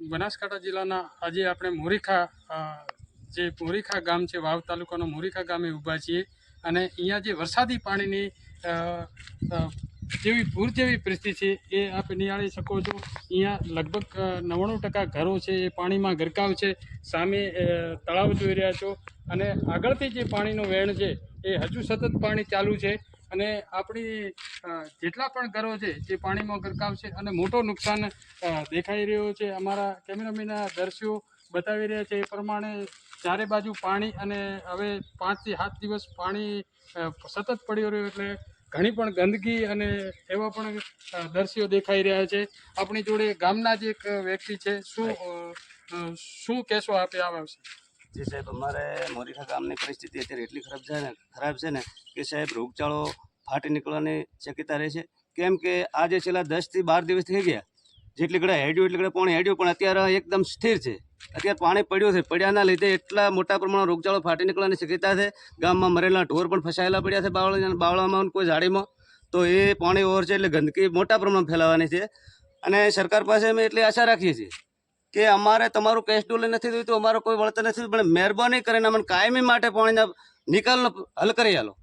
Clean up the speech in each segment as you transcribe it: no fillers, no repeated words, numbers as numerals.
બનાસકાંઠા જિલ્લાના આજે આપણે મોરીખા જે મોરીખા ગામ છે, વાવ તાલુકાનો મોરીખા ગામે ઊભા છીએ અને અહીંયા જે વરસાદી પાણીની જેવી પૂર જેવી પરિસ્થિતિ છે એ આપ નિહાળી શકો છો। અહીંયા લગભગ 99% ઘરો છે એ પાણીમાં ગરકાવ છે। સામે તળાવ જોઈ રહ્યા છો અને આગળથી જે પાણીનો વહેણ છે એ હજુ સતત પાણી ચાલુ છે અને આપણી જેટલા પણ ઘરો છે એ પાણીમાં ગરકાવ છે અને મોટો નુકસાન દેખાઈ રહ્યો છે। અમારા કેમેરામેનના દૃશ્યો બતાવી રહ્યા છે એ પ્રમાણે ચારે બાજુ પાણી અને હવે 5 થી 7 દિવસ પાણી સતત પડ્યો રહ્યો એટલે ઘણી પણ ગંદકી અને એવા પણ દૃશ્યો દેખાઈ રહ્યા છે। આપણી જોડે ગામના જ એક વ્યક્તિ છે। શું કહેશો આપે આ વિશે? જી સાહેબ, અમારે મોરીખા ગામની પરિસ્થિતિ અત્યારે એટલી ખરાબ છે ને કે સાહેબ રોગચાળો ફાટી નીકળવાની શક્યતા રહે છે। કેમ કે આજે છેલ્લા 10 થી 12 દિવસ થઈ ગયા, જેટલી ઘડા હેડ્યું એટલી ઘડા પાણી હેડ્યું, પણ અત્યારે એકદમ સ્થિર છે। અત્યારે પાણી પડ્યું છે, પડ્યાના લીધે એટલા મોટા પ્રમાણમાં રોગચાળો ફાટી નીકળવાની શક્યતા છે। ગામમાં મરેલા ઢોર પણ ફસાયેલા પડ્યા છે બાવળામાં કોઈ ઝાડીમાં, તો એ પાણી ઓવર છે એટલે ગંદકી મોટા પ્રમાણમાં ફેલાવાની છે। અને સરકાર પાસે અમે એટલી આશા રાખીએ છીએ કે અમારે તમારું કેશ ડોલ નથી જોઈતું, અમારો કોઈ વળતર નથી, પણ મહેરબાની કરીને અમને કાયમી માટે પાણીના નિકાલનો હલ કરી આલો।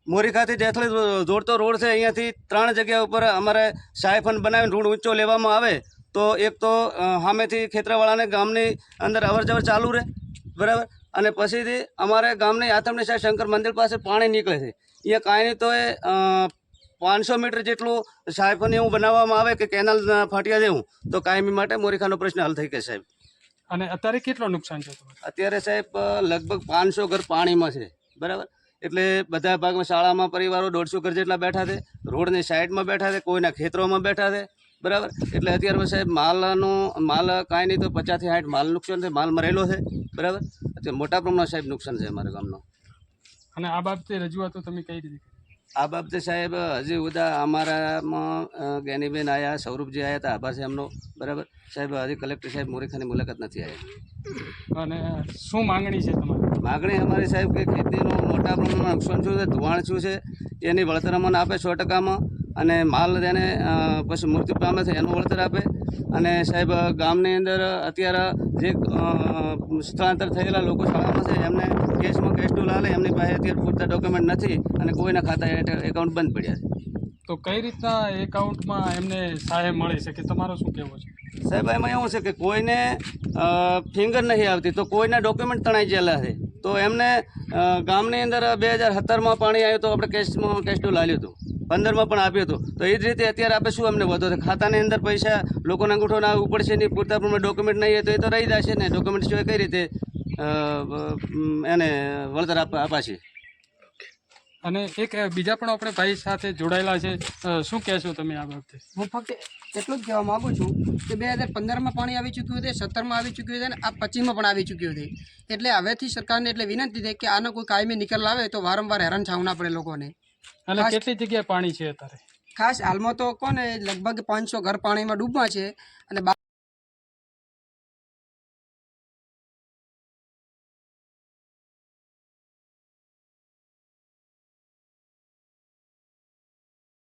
મોરીખાથી જેથળી જોડતો રોડ છે, અહીંયાથી 3 જગ્યા ઉપર અમારે સાયફન બનાવીને રોડ ઊંચો લેવામાં આવે તો એક તો સામેથી ખેતરાવાળાને ગામની અંદર અવર જવર ચાલુ રહે, બરાબર। અને પછીથી અમારે ગામની આથમણી સાહેબ શંકર મંદિર પાસે પાણી નીકળે છે, અહીંયા કાંઈ નહીં તો એ 500 મીટર જેટલું સાયફન એવું બનાવવામાં આવે કે કેનાલ ફાટિયા જેવું, તો કાયમી માટે મોરીખાનો પ્રશ્ન હલ થઈ ગયો સાહેબ। અને અત્યારે કેટલું નુકસાન છે તમારે? અત્યારે સાહેબ લગભગ 500 ઘર પાણીમાં છે, બરાબર। એટલે બધા ભાગમાં શાળામાં પરિવારો 150 ઘર જેટલા બેઠા છે, રોડની સાઈડમાં બેઠા છે, કોઈના ખેતરોમાં બેઠા છે, બરાબર। એટલે અત્યારે સાહેબ માલ કાંઈ નહીં તો 50 થી 60 માલ નુકસાન છે, માલ મરેલો છે, બરાબર। અત્યારે મોટા પ્રમાણમાં સાહેબ નુકસાન છે અમારા ગામનો। અને આ બાબતે રજૂઆતો તમે કઈ રીતે કરી? આ બાબતે સાહેબ હજી બધા અમારામાં જ્ઞાનીબેન આવ્યા, સૌરભજી આવ્યા હતા, આભાર છે એમનો, બરાબર। સાહેબ હજી કલેક્ટર સાહેબ મોરીખાની મુલાકાત નથી આવ્યા। અને શું માંગણી છે તમારી? માગણી અમારી સાહેબ કે ખેતીનું મોટા પ્રમાણમાં નુકસાન શું છે, ધોવાણ શું છે, એની વળતર અમને આપે 100%માં, અને માલ તેને પછી મૃત્યુ પામે છે એનું વળતર આપે। અને સાહેબ ગામની અંદર અત્યારે જે સ્થળાંતર થયેલા લોકો શાળામાં છે એમને કેશમાં કેશ ડોલ હાલે, એમની પાસે અત્યારે પૂરતા ડોક્યુમેન્ટ નથી અને કોઈના ખાતા એકાઉન્ટ બંધ પડ્યા છે। તો કઈ રીતના એકાઉન્ટમાં એમને સહાય મળી શકે, તમારો શું કહેવું છે? સાહેબ એમાં એવું છે કે કોઈને ફિંગર નહીં આવતી, તો કોઈના ડોક્યુમેન્ટ તણાઈ ગયેલા છે, તો એમને ગામની અંદર 2017માં પાણી આવ્યું તો આપણે કેશ ડોલ આપ્યું હતું, 15માં પણ આપ્યું હતું, તો એ જ રીતે અત્યારે આપણે શું અમને વધુ છે, ખાતાની અંદર પૈસા લોકોના અંગૂઠો ના ઉપડશે નહીં, પૂરતા પ્રમાણે ડોક્યુમેન્ટ નહીં હોય તો એ તો રહી જશે ને, ડોક્યુમેન્ટ સિવાય કઈ રીતે એને વળતર અપાશે? અને એક બીજા પણ આપણે ભાઈ સાથે જોડાયેલા છે, શું કહેશો તમે આ બાબતે? હું ફક્ત એટલું જ કહેવા માગું છું કે 2015માં પાણી આવી ચૂક્યું છે, 17માં આવી ચૂક્યું છે અને આ 25માં પણ આવી ચૂક્યું છે। એટલે હવેથી સરકારને એટલે વિનંતી છે કે આનો કોઈ કાયમી નિકાલ લાવે તો વારંવાર હેરાન થવું ના પડે લોકોને। અને કેટલી જગ્યાએ પાણી છે અત્યારે? ખાસ હાલમાં તો કોને લગભગ 500 ઘર પાણીમાં ડૂબવા છે અને